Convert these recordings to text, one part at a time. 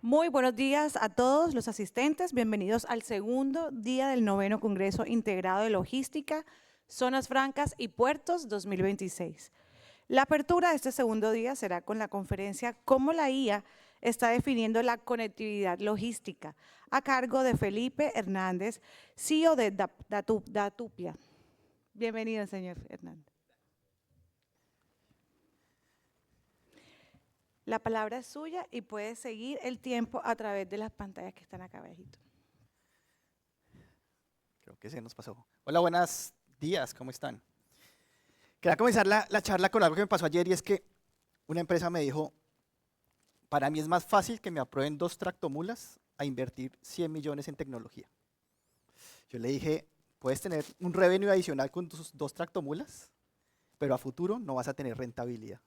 Muy buenos días a todos los asistentes. Bienvenidos al segundo día del noveno Congreso Integrado de Logística, Zonas Francas y Puertos 2026. La apertura de este segundo día será con la conferencia Cómo la IA está definiendo la conectividad logística, a cargo de Felipe Hernández, CEO de Datupia. Bienvenido, señor Hernández. La palabra es suya y puede seguir el tiempo a través de las pantallas que están acá abajito. Creo que se nos pasó. Hola, buenos días, ¿cómo están? Quería comenzar la charla con algo que me pasó ayer y es que una empresa me dijo, para mí es más fácil que me aprueben 2 tractomulas a invertir 100 millones en tecnología. Yo le dije, puedes tener un revenue adicional con tus 2 tractomulas, pero a futuro no vas a tener rentabilidad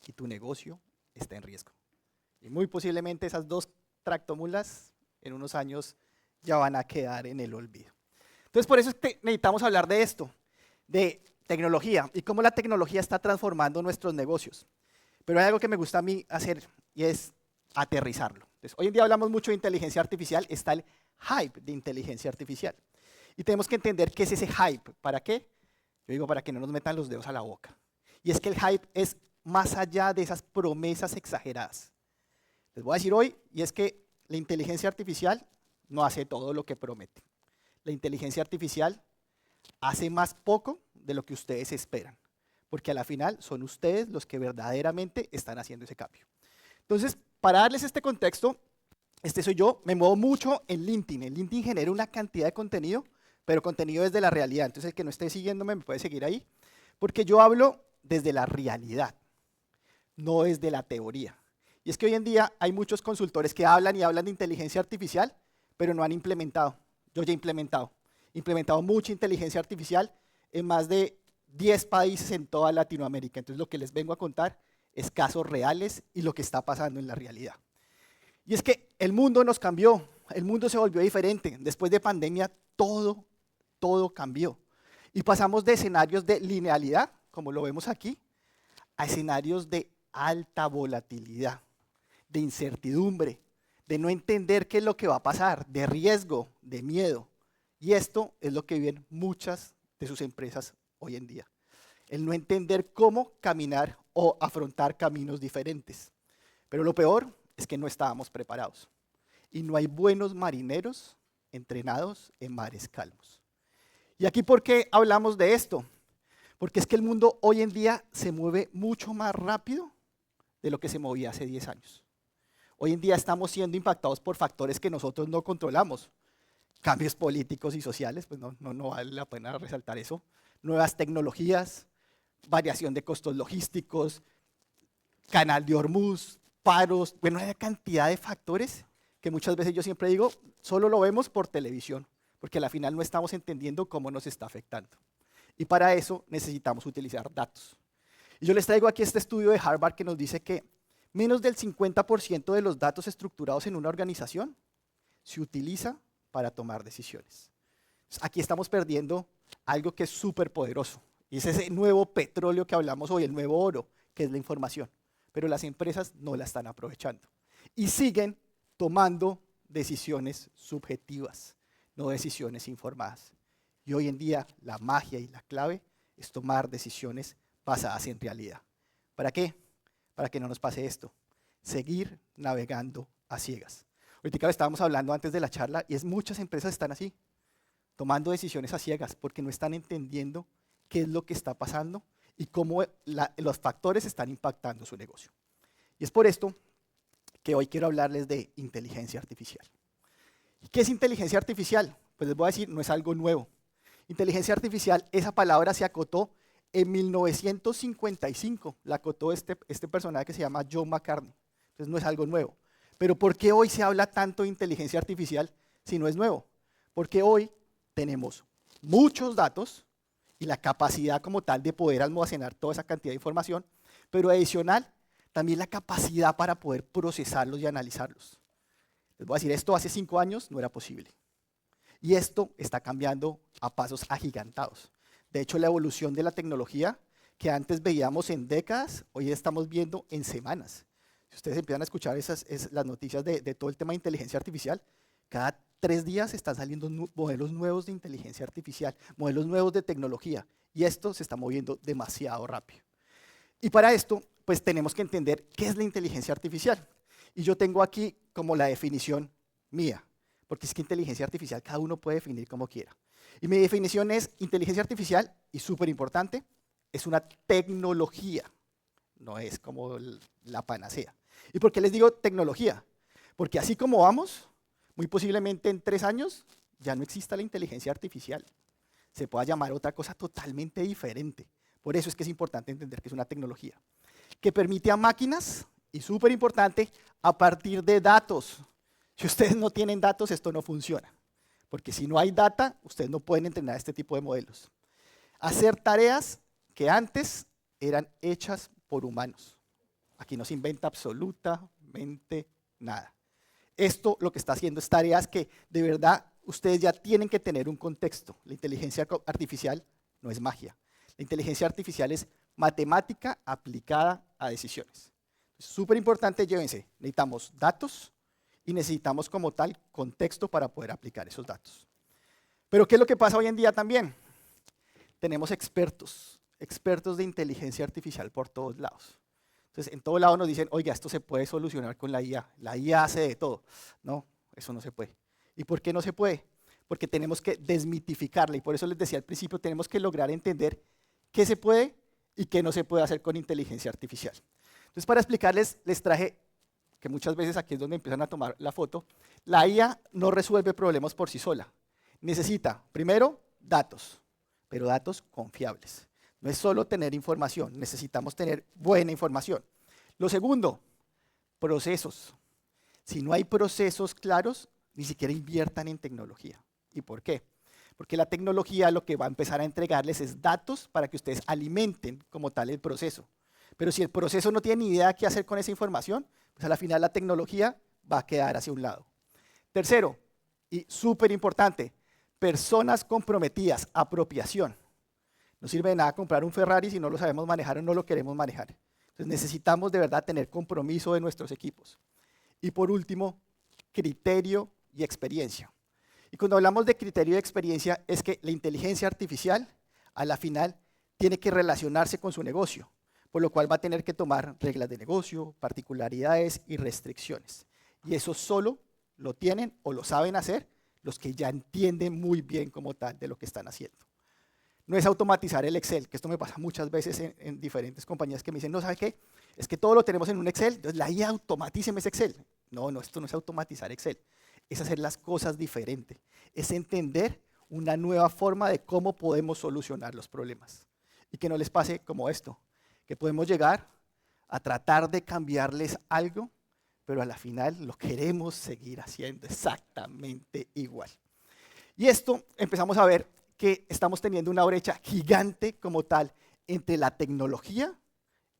y tu negocio está en riesgo. Y muy posiblemente esas 2 tractomulas en unos años ya van a quedar en el olvido. Entonces, por eso es que necesitamos hablar de esto, de tecnología y cómo la tecnología está transformando nuestros negocios. Pero hay algo que me gusta a mí hacer y es aterrizarlo. Entonces, hoy en día hablamos mucho de inteligencia artificial, está el hype de inteligencia artificial. Y tenemos que entender qué es ese hype. ¿Para qué? Yo digo, para que no nos metan los dedos a la boca. Y es que el hype es más allá de esas promesas exageradas. Les voy a decir hoy, y es que la inteligencia artificial no hace todo lo que promete. La inteligencia artificial hace más poco de lo que ustedes esperan, porque a la final son ustedes los que verdaderamente están haciendo ese cambio. Entonces, para darles este contexto, este soy yo, me muevo mucho en LinkedIn. En LinkedIn genero una cantidad de contenido, pero contenido desde la realidad. Entonces, el que no esté siguiéndome me puede seguir ahí, porque yo hablo desde la realidad, no desde la teoría. Y es que hoy en día hay muchos consultores que hablan y hablan de inteligencia artificial, pero no han implementado. Yo ya he implementado mucha inteligencia artificial en más de 10 países en toda Latinoamérica. Entonces lo que les vengo a contar es casos reales y lo que está pasando en la realidad. Y es que el mundo nos cambió, el mundo se volvió diferente. Después de pandemia todo cambió. Y pasamos de escenarios de linealidad, como lo vemos aquí, a escenarios de alta volatilidad, de incertidumbre, de no entender qué es lo que va a pasar, de riesgo, de miedo. Y esto es lo que viven muchas de sus empresas hoy en día. El no entender cómo caminar o afrontar caminos diferentes. Pero lo peor es que no estábamos preparados. Y no hay buenos marineros entrenados en mares calmos. ¿Y aquí por qué hablamos de esto? Porque es que el mundo hoy en día se mueve mucho más rápido de lo que se movía hace 10 años. Hoy en día estamos siendo impactados por factores que nosotros no controlamos. Cambios políticos y sociales, pues no vale la pena resaltar eso. Nuevas tecnologías, variación de costos logísticos, canal de Hormuz, paros, bueno, hay una cantidad de factores que muchas veces yo siempre digo, solo lo vemos por televisión, porque al final no estamos entendiendo cómo nos está afectando. Y para eso necesitamos utilizar datos. Y yo les traigo aquí este estudio de Harvard que nos dice que menos del 50% de los datos estructurados en una organización se utiliza para tomar decisiones. Aquí estamos perdiendo algo que es súper poderoso. Y es ese nuevo petróleo que hablamos hoy, el nuevo oro, que es la información. Pero las empresas no la están aprovechando. Y siguen tomando decisiones subjetivas, no decisiones informadas. Y hoy en día la magia y la clave es tomar decisiones basadas en realidad. ¿Para qué? Para que no nos pase esto. Seguir navegando a ciegas. Ahorita estábamos hablando antes de la charla y muchas empresas están así, tomando decisiones a ciegas porque no están entendiendo qué es lo que está pasando y cómo los factores están impactando su negocio. Y es por esto que hoy quiero hablarles de inteligencia artificial. ¿Y qué es inteligencia artificial? Pues les voy a decir, no es algo nuevo. Inteligencia artificial, esa palabra se acotó en 1955, la acotó este personaje que se llama John McCartney. Entonces no es algo nuevo. Pero ¿por qué hoy se habla tanto de inteligencia artificial si no es nuevo? Porque hoy tenemos muchos datos y la capacidad como tal de poder almacenar toda esa cantidad de información, pero adicional, también la capacidad para poder procesarlos y analizarlos. Les voy a decir, esto hace 5 años no era posible. Y esto está cambiando a pasos agigantados. De hecho, la evolución de la tecnología que antes veíamos en décadas, hoy estamos viendo en semanas. Si ustedes empiezan a escuchar las noticias de todo el tema de inteligencia artificial, cada 3 días están saliendo modelos nuevos de inteligencia artificial, modelos nuevos de tecnología, y esto se está moviendo demasiado rápido. Y para esto, pues tenemos que entender qué es la inteligencia artificial. Y yo tengo aquí como la definición mía, porque es que inteligencia artificial cada uno puede definir como quiera. Y mi definición es inteligencia artificial, y súper importante, es una tecnología, no es como la panacea. ¿Y por qué les digo tecnología? Porque así como vamos, muy posiblemente en 3 años ya no exista la inteligencia artificial. Se pueda llamar otra cosa totalmente diferente. Por eso es que es importante entender que es una tecnología que permite a máquinas, y súper importante, a partir de datos. Si ustedes no tienen datos, esto no funciona. Porque si no hay data, ustedes no pueden entrenar este tipo de modelos. Hacer tareas que antes eran hechas por humanos. Aquí no se inventa absolutamente nada. Esto lo que está haciendo es tareas que de verdad ustedes ya tienen que tener un contexto. La inteligencia artificial no es magia. La inteligencia artificial es matemática aplicada a decisiones. Es súper importante, llévense, necesitamos datos y necesitamos como tal contexto para poder aplicar esos datos. Pero ¿qué es lo que pasa hoy en día también? Tenemos expertos de inteligencia artificial por todos lados. Entonces, en todo lado nos dicen, oiga, esto se puede solucionar con la IA. La IA hace de todo. No, eso no se puede. ¿Y por qué no se puede? Porque tenemos que desmitificarla. Y por eso les decía al principio, tenemos que lograr entender qué se puede y qué no se puede hacer con inteligencia artificial. Entonces, para explicarles, les traje, que muchas veces aquí es donde empiezan a tomar la foto, la IA no resuelve problemas por sí sola. Necesita, primero, datos, pero datos confiables. No es solo tener información, necesitamos tener buena información. Lo segundo, procesos. Si no hay procesos claros, ni siquiera inviertan en tecnología. ¿Y por qué? Porque la tecnología lo que va a empezar a entregarles es datos para que ustedes alimenten como tal el proceso. Pero si el proceso no tiene ni idea qué hacer con esa información, pues a la final la tecnología va a quedar hacia un lado. Tercero, y súper importante, personas comprometidas, apropiación. No sirve de nada comprar un Ferrari si no lo sabemos manejar o no lo queremos manejar. Entonces necesitamos de verdad tener compromiso de nuestros equipos. Y por último, criterio y experiencia. Y cuando hablamos de criterio y experiencia es que la inteligencia artificial a la final tiene que relacionarse con su negocio, por lo cual va a tener que tomar reglas de negocio, particularidades y restricciones. Y eso solo lo tienen o lo saben hacer los que ya entienden muy bien como tal de lo que están haciendo. No es automatizar el Excel, que esto me pasa muchas veces en diferentes compañías que me dicen, no, ¿sabe qué? Es que todo lo tenemos en un Excel, entonces la IA automatíceme ese Excel. No, esto no es automatizar Excel, es hacer las cosas diferente, es entender una nueva forma de cómo podemos solucionar los problemas. Y que no les pase como esto, que podemos llegar a tratar de cambiarles algo, pero a la final lo queremos seguir haciendo exactamente igual. Y esto empezamos a ver que estamos teniendo una brecha gigante como tal entre la tecnología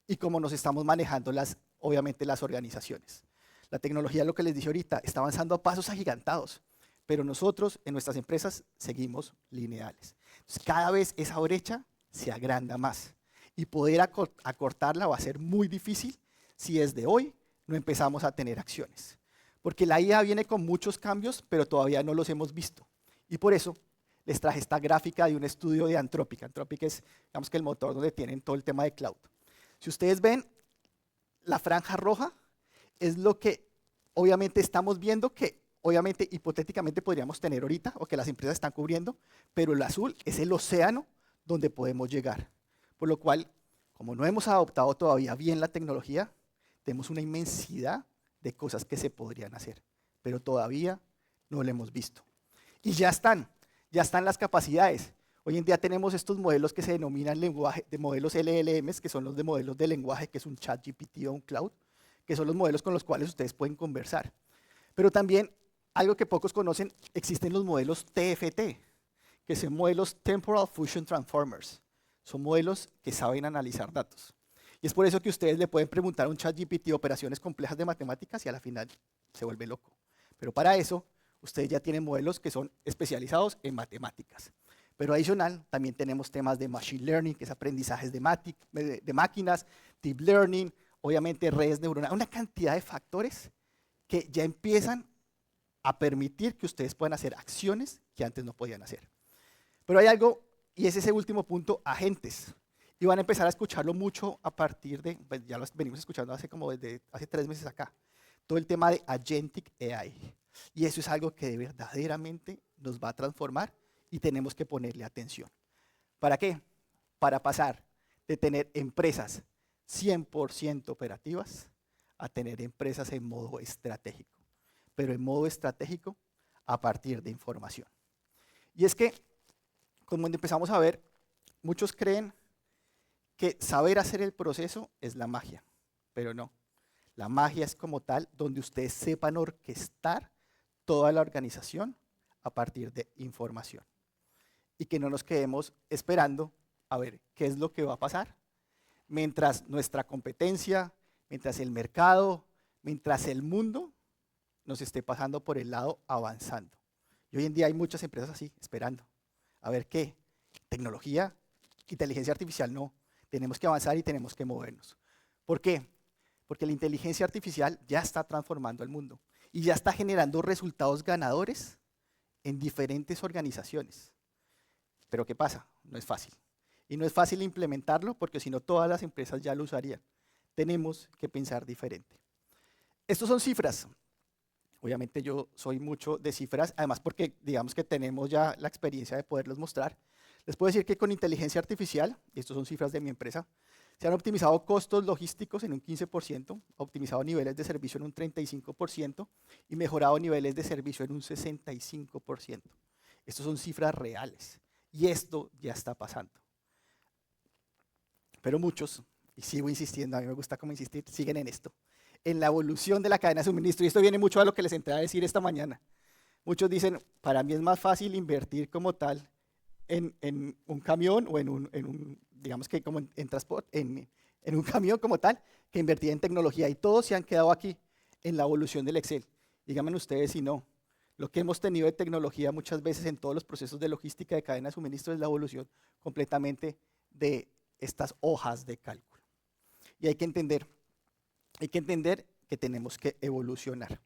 y cómo nos estamos manejando obviamente las organizaciones. La tecnología, lo que les dije ahorita, está avanzando a pasos agigantados, pero nosotros en nuestras empresas seguimos lineales. Entonces, cada vez esa brecha se agranda más y poder acortarla va a ser muy difícil si desde hoy no empezamos a tener acciones. Porque la IA viene con muchos cambios, pero todavía no los hemos visto. Y por eso les traje esta gráfica de un estudio de Anthropic. Anthropic es, digamos que el motor donde tienen todo el tema de cloud. Si ustedes ven, la franja roja es lo que obviamente estamos viendo que obviamente hipotéticamente podríamos tener ahorita o que las empresas están cubriendo, pero el azul es el océano donde podemos llegar. Por lo cual, como no hemos adoptado todavía bien la tecnología, tenemos una inmensidad de cosas que se podrían hacer, pero todavía no lo hemos visto. Y ya están las capacidades. Hoy en día tenemos estos modelos que se denominan modelos LLMs, que son los de modelos de lenguaje, que es un ChatGPT o un Cloud, que son los modelos con los cuales ustedes pueden conversar. Pero también, algo que pocos conocen, existen los modelos TFT, que son modelos Temporal Fusion Transformers. Son modelos que saben analizar datos. Y es por eso que ustedes le pueden preguntar a un ChatGPT operaciones complejas de matemáticas y a la final se vuelve loco. Pero para eso, ustedes ya tienen modelos que son especializados en matemáticas. Pero adicional, también tenemos temas de Machine Learning, que es aprendizajes de máquinas, Deep Learning, obviamente redes neuronales, una cantidad de factores que ya empiezan a permitir que ustedes puedan hacer acciones que antes no podían hacer. Pero hay algo, y es ese último punto, agentes. Y van a empezar a escucharlo mucho a partir de, pues ya lo venimos escuchando desde hace 3 meses acá, todo el tema de Agentic AI. Y eso es algo que verdaderamente nos va a transformar y tenemos que ponerle atención. ¿Para qué? Para pasar de tener empresas 100% operativas a tener empresas en modo estratégico, pero en modo estratégico a partir de información. Y es que, como empezamos a ver, muchos creen que saber hacer el proceso es la magia, pero no. La magia es como tal donde ustedes sepan orquestar toda la organización a partir de información. Y que no nos quedemos esperando a ver qué es lo que va a pasar, mientras nuestra competencia, mientras el mercado, mientras el mundo nos esté pasando por el lado avanzando. Y hoy en día hay muchas empresas así, esperando. A ver qué, tecnología, inteligencia artificial no. Tenemos que avanzar y tenemos que movernos. ¿Por qué? Porque la inteligencia artificial ya está transformando el mundo y ya está generando resultados ganadores en diferentes organizaciones. Pero ¿qué pasa? No es fácil. Y no es fácil implementarlo porque si no todas las empresas ya lo usarían. Tenemos que pensar diferente. Estos son cifras. Obviamente yo soy mucho de cifras, además porque digamos que tenemos ya la experiencia de poderlos mostrar. Les puedo decir que con inteligencia artificial, y estos son cifras de mi empresa, se han optimizado costos logísticos en un 15%, optimizado niveles de servicio en un 35% y mejorado niveles de servicio en un 65%. Estos son cifras reales y esto ya está pasando. Pero muchos, y sigo insistiendo, a mí me gusta cómo insistir, siguen en esto, en la evolución de la cadena de suministro. Y esto viene mucho a lo que les entré a decir esta mañana. Muchos dicen, para mí es más fácil invertir como tal en un camión o digamos que como en transporte, en un camión como tal, que invertir en tecnología. Y todos se han quedado aquí en la evolución del Excel. Díganme ustedes si no. Lo que hemos tenido de tecnología muchas veces en todos los procesos de logística de cadena de suministro es la evolución completamente de estas hojas de cálculo. Y hay que entender que tenemos que evolucionar.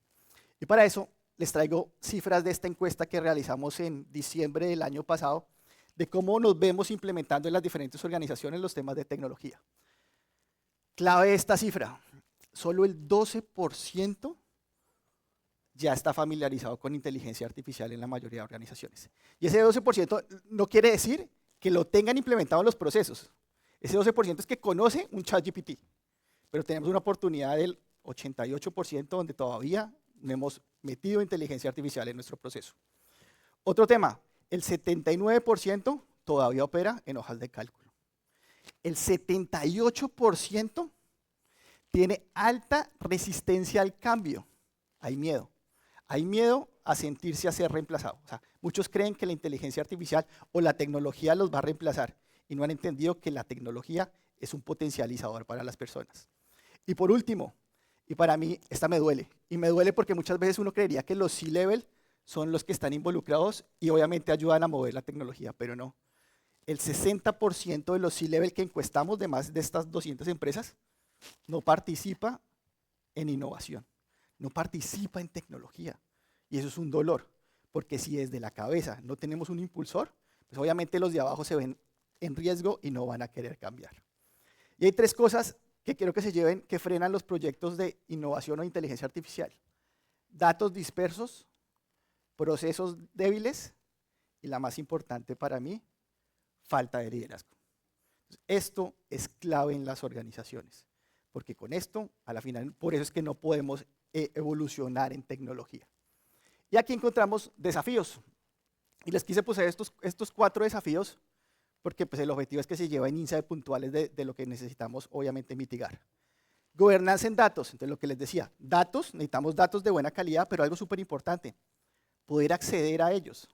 Y para eso les traigo cifras de esta encuesta que realizamos en diciembre del año pasado, de cómo nos vemos implementando en las diferentes organizaciones los temas de tecnología. Clave de esta cifra, solo el 12% ya está familiarizado con inteligencia artificial en la mayoría de organizaciones. Y ese 12% no quiere decir que lo tengan implementado en los procesos. Ese 12% es que conoce un ChatGPT, pero tenemos una oportunidad del 88% donde todavía no hemos metido inteligencia artificial en nuestro proceso. Otro tema, el 79% todavía opera en hojas de cálculo. El 78% tiene alta resistencia al cambio. Hay miedo. Hay miedo a sentirse a ser reemplazado. O sea, muchos creen que la inteligencia artificial o la tecnología los va a reemplazar y no han entendido que la tecnología es un potencializador para las personas. Y por último, y para mí esta me duele, y me duele porque muchas veces uno creería que los C-Level son los que están involucrados y obviamente ayudan a mover la tecnología, pero no. El 60% de los C-Level que encuestamos de más de estas 200 empresas no participa en innovación, no participa en tecnología. Y eso es un dolor, porque si desde la cabeza no tenemos un impulsor, pues obviamente los de abajo se ven en riesgo y no van a querer cambiar. Y hay 3 cosas que quiero que se lleven que frenan los proyectos de innovación o inteligencia artificial. Datos dispersos, procesos débiles y la más importante para mí, falta de liderazgo. Esto es clave en las organizaciones, porque con esto, a la final, por eso es que no podemos evolucionar en tecnología. Y aquí encontramos desafíos. Y les quise poner estos 4 desafíos porque pues, el objetivo es que se lleven índices puntuales de lo que necesitamos, obviamente, mitigar. Gobernanza en datos. Entonces, lo que les decía, datos, necesitamos datos de buena calidad, pero algo súper importante, poder acceder a ellos.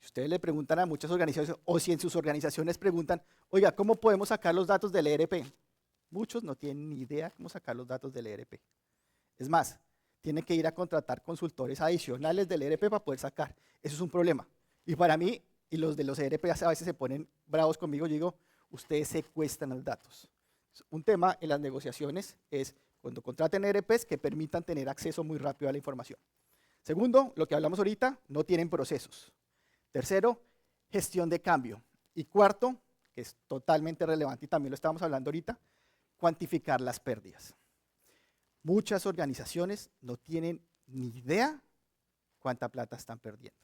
Si ustedes le preguntan a muchas organizaciones, o si en sus organizaciones preguntan, oiga, ¿cómo podemos sacar los datos del ERP? Muchos no tienen ni idea cómo sacar los datos del ERP. Es más, tienen que ir a contratar consultores adicionales del ERP para poder sacar. Eso es un problema. Y para mí, y los de los ERP a veces se ponen bravos conmigo, yo digo, ustedes secuestran los datos. Un tema en las negociaciones es cuando contraten ERPs que permitan tener acceso muy rápido a la información. Segundo, lo que hablamos ahorita, no tienen procesos. Tercero, gestión de cambio. Y cuarto, que es totalmente relevante y también lo estábamos hablando ahorita, cuantificar las pérdidas. Muchas organizaciones no tienen ni idea cuánta plata están perdiendo.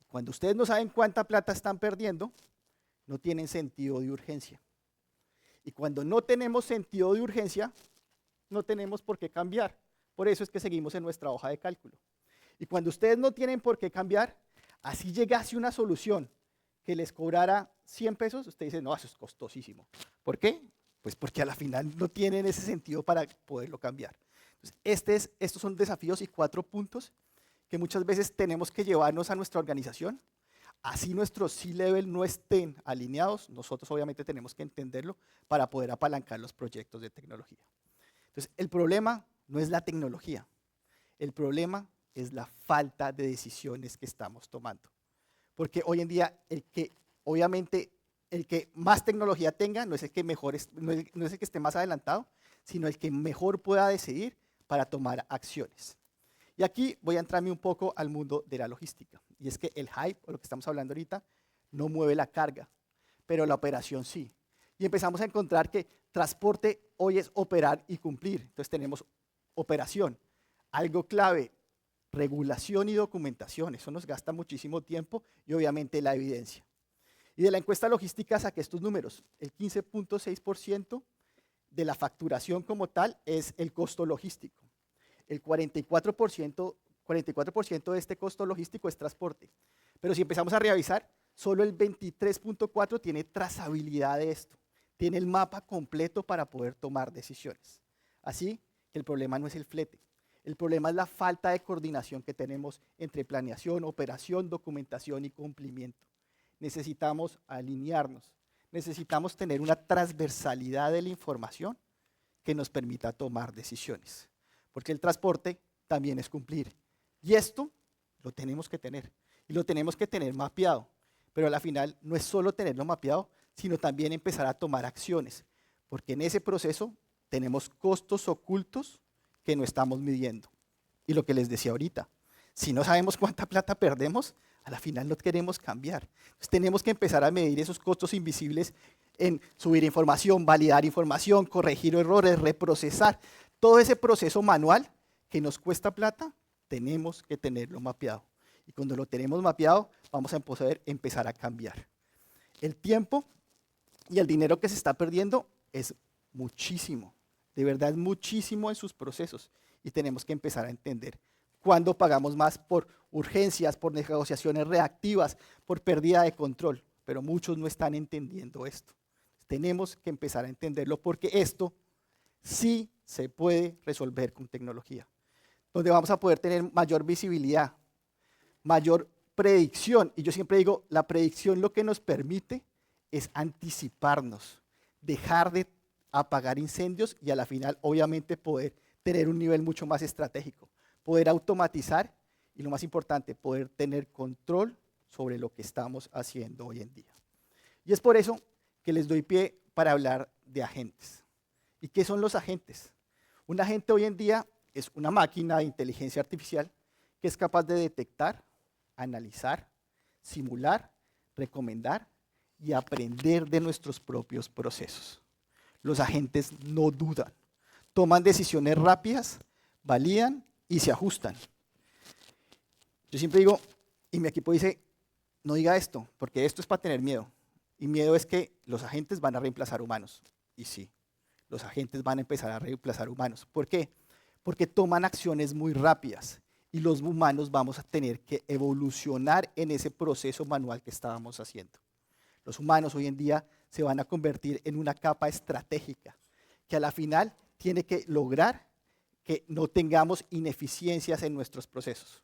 Cuando ustedes no saben cuánta plata están perdiendo, no tienen sentido de urgencia. Y cuando no tenemos sentido de urgencia, no tenemos por qué cambiar. Por eso es que seguimos en nuestra hoja de cálculo. Y cuando ustedes no tienen por qué cambiar, así llegase una solución que les cobrara 100 pesos, usted dice, no, eso es costosísimo. ¿Por qué? Pues porque a la final no tienen ese sentido para poderlo cambiar. Entonces, estos son desafíos y 4 puntos que muchas veces tenemos que llevarnos a nuestra organización. Así nuestros C-level no estén alineados, nosotros obviamente tenemos que entenderlo para poder apalancar los proyectos de tecnología. Entonces, el problema no es la tecnología, el problema es la falta de decisiones que estamos tomando. Porque hoy en día, obviamente, el que más tecnología tenga no es el que mejor no es el que esté más adelantado, sino el que mejor pueda decidir para tomar acciones. Y aquí voy a entrarme un poco al mundo de la logística. Y es que el hype, o lo que estamos hablando ahorita, no mueve la carga, pero la operación sí. Y empezamos a encontrar que transporte hoy es operar y cumplir. Entonces tenemos operación, algo clave, regulación y documentación. Eso nos gasta muchísimo tiempo y obviamente la evidencia. Y de la encuesta logística saqué estos números. El 15.6% de la facturación como tal es el costo logístico. El 44% de este costo logístico es transporte. Pero si empezamos a revisar, solo el 23.4% tiene trazabilidad de esto. Tiene el mapa completo para poder tomar decisiones. Así que el problema no es el flete. El problema es la falta de coordinación que tenemos entre planeación, operación, documentación y cumplimiento. Necesitamos alinearnos. Necesitamos tener una transversalidad de la información que nos permita tomar decisiones. Porque el transporte también es cumplir. Y esto lo tenemos que tener. Y lo tenemos que tener mapeado. Pero a la final no es solo tenerlo mapeado, sino también empezar a tomar acciones. Porque en ese proceso tenemos costos ocultos que no estamos midiendo. Y lo que les decía ahorita, si no sabemos cuánta plata perdemos, a la final no queremos cambiar. Entonces tenemos que empezar a medir esos costos invisibles en subir información, validar información, corregir errores, reprocesar. Todo ese proceso manual que nos cuesta plata, tenemos que tenerlo mapeado. Y cuando lo tenemos mapeado, vamos a poder empezar a cambiar. El tiempo y el dinero que se está perdiendo es muchísimo. De verdad es muchísimo en sus procesos. Y tenemos que empezar a entender cuándo pagamos más por urgencias, por negociaciones reactivas, por pérdida de control. Pero muchos no están entendiendo esto. Tenemos que empezar a entenderlo porque esto sí se puede resolver con tecnología, donde vamos a poder tener mayor visibilidad, mayor predicción. Y yo siempre digo, la predicción lo que nos permite es anticiparnos, dejar de apagar incendios y a la final, obviamente, poder tener un nivel mucho más estratégico, poder automatizar y lo más importante, poder tener control sobre lo que estamos haciendo hoy en día. Y es por eso que les doy pie para hablar de agentes. ¿Y qué son los agentes? Un agente hoy en día es una máquina de inteligencia artificial que es capaz de detectar, analizar, simular, recomendar y aprender de nuestros propios procesos. Los agentes no dudan, toman decisiones rápidas, validan y se ajustan. Yo siempre digo, y mi equipo dice, no diga esto, porque esto es para tener miedo. Y miedo es que los agentes van a reemplazar humanos. Y sí, los agentes van a empezar a reemplazar humanos. ¿Por qué? Porque toman acciones muy rápidas y los humanos vamos a tener que evolucionar en ese proceso manual que estábamos haciendo. Los humanos hoy en día se van a convertir en una capa estratégica que a la final tiene que lograr que no tengamos ineficiencias en nuestros procesos.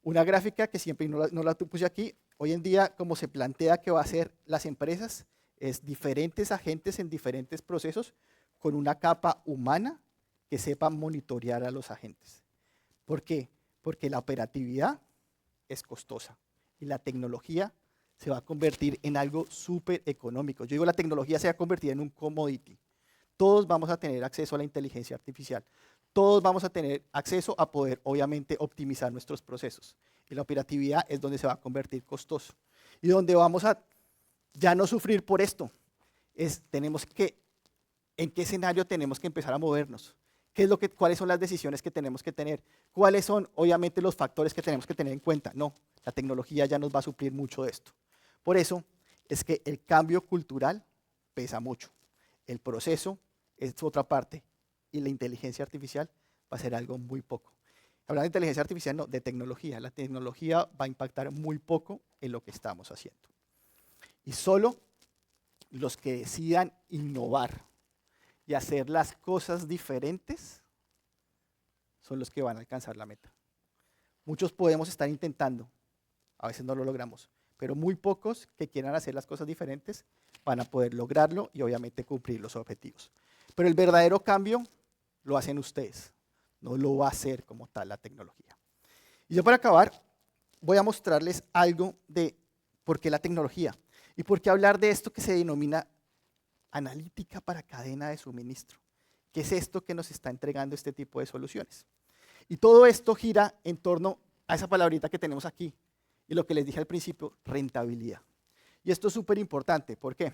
Una gráfica que siempre no la puse aquí, hoy en día como se plantea que va a ser las empresas, es diferentes agentes en diferentes procesos con una capa humana que sepa monitorear a los agentes. ¿Por qué? Porque la operatividad es costosa y la tecnología se va a convertir en algo súper económico. Yo digo la tecnología se va a convertir en un commodity. Todos vamos a tener acceso a la inteligencia artificial. Todos vamos a tener acceso a poder, obviamente, optimizar nuestros procesos. Y la operatividad es donde se va a convertir costoso. Y donde vamos a ya no sufrir por esto. ¿En qué escenario tenemos que empezar a movernos? ¿Cuáles son las decisiones que tenemos que tener? ¿Cuáles son, obviamente, los factores que tenemos que tener en cuenta? No, la tecnología ya nos va a suplir mucho de esto. Por eso es que el cambio cultural pesa mucho. El proceso es otra parte y la inteligencia artificial va a ser algo muy poco. Hablando de inteligencia artificial, no, de tecnología. La tecnología va a impactar muy poco en lo que estamos haciendo. Y solo los que decidan innovar y hacer las cosas diferentes son los que van a alcanzar la meta. Muchos podemos estar intentando, a veces no lo logramos, pero muy pocos que quieran hacer las cosas diferentes van a poder lograrlo y obviamente cumplir los objetivos. Pero el verdadero cambio lo hacen ustedes, no lo va a hacer como tal la tecnología. Y yo para acabar voy a mostrarles algo de por qué la tecnología y por qué hablar de esto que se denomina analítica para cadena de suministro. ¿Qué es esto que nos está entregando este tipo de soluciones? Y todo esto gira en torno a esa palabrita que tenemos aquí y lo que les dije al principio, rentabilidad. Y esto es súper importante, ¿por qué?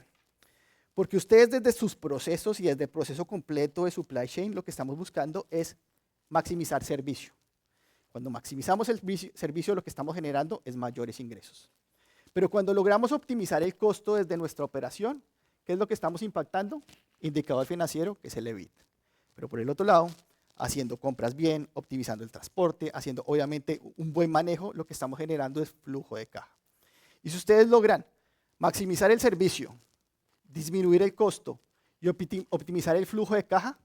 Porque ustedes desde sus procesos y desde el proceso completo de supply chain lo que estamos buscando es maximizar servicio. Cuando maximizamos el servicio lo que estamos generando es mayores ingresos. Pero cuando logramos optimizar el costo desde nuestra operación, ¿qué es lo que estamos impactando? Indicador financiero, que es el EBIT. Pero por el otro lado, haciendo compras bien, optimizando el transporte, haciendo obviamente un buen manejo, lo que estamos generando es flujo de caja. Y si ustedes logran maximizar el servicio, disminuir el costo y optimizar el flujo de caja,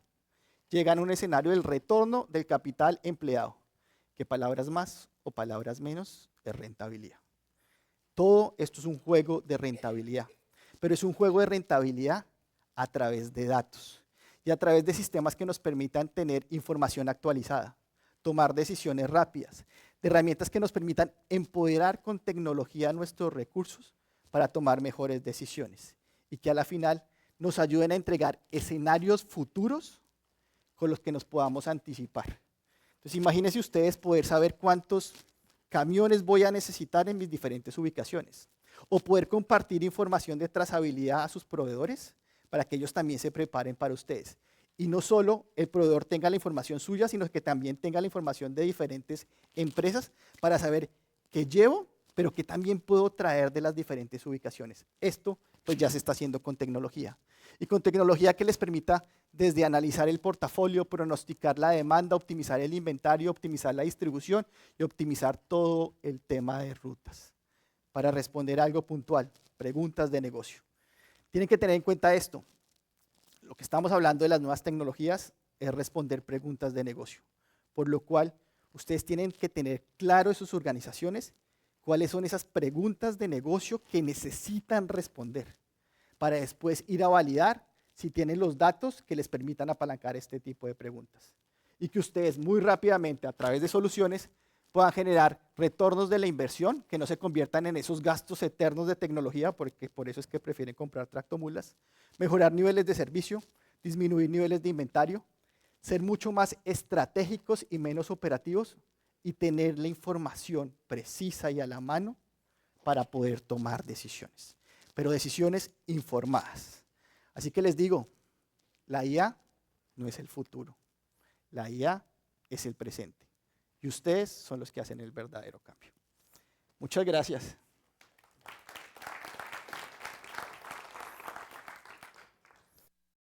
llegan a un escenario del retorno del capital empleado, que palabras más o palabras menos es rentabilidad. Todo esto es un juego de rentabilidad, pero es un juego de rentabilidad a través de datos y a través de sistemas que nos permitan tener información actualizada, tomar decisiones rápidas, de herramientas que nos permitan empoderar con tecnología nuestros recursos para tomar mejores decisiones y que a la final nos ayuden a entregar escenarios futuros con los que nos podamos anticipar. Entonces imagínense ustedes poder saber cuántos camiones voy a necesitar en mis diferentes ubicaciones o poder compartir información de trazabilidad a sus proveedores para que ellos también se preparen para ustedes. Y no solo el proveedor tenga la información suya, sino que también tenga la información de diferentes empresas para saber qué llevo, pero qué también puedo traer de las diferentes ubicaciones. Esto pues ya se está haciendo con tecnología. Y con tecnología que les permita desde analizar el portafolio, pronosticar la demanda, optimizar el inventario, optimizar la distribución y optimizar todo el tema de rutas. Para responder algo puntual, preguntas de negocio. Tienen que tener en cuenta esto. Lo que estamos hablando de las nuevas tecnologías es responder preguntas de negocio, por lo cual ustedes tienen que tener claro en sus organizaciones cuáles son esas preguntas de negocio que necesitan responder para después ir a validar si tienen los datos que les permitan apalancar este tipo de preguntas. Y que ustedes muy rápidamente a través de soluciones puedan generar retornos de la inversión que no se conviertan en esos gastos eternos de tecnología, porque por eso es que prefieren comprar tractomulas, mejorar niveles de servicio, disminuir niveles de inventario, ser mucho más estratégicos y menos operativos y tener la información precisa y a la mano para poder tomar decisiones, pero decisiones informadas. Así que les digo, la IA no es el futuro, la IA es el presente y ustedes son los que hacen el verdadero cambio. Muchas gracias.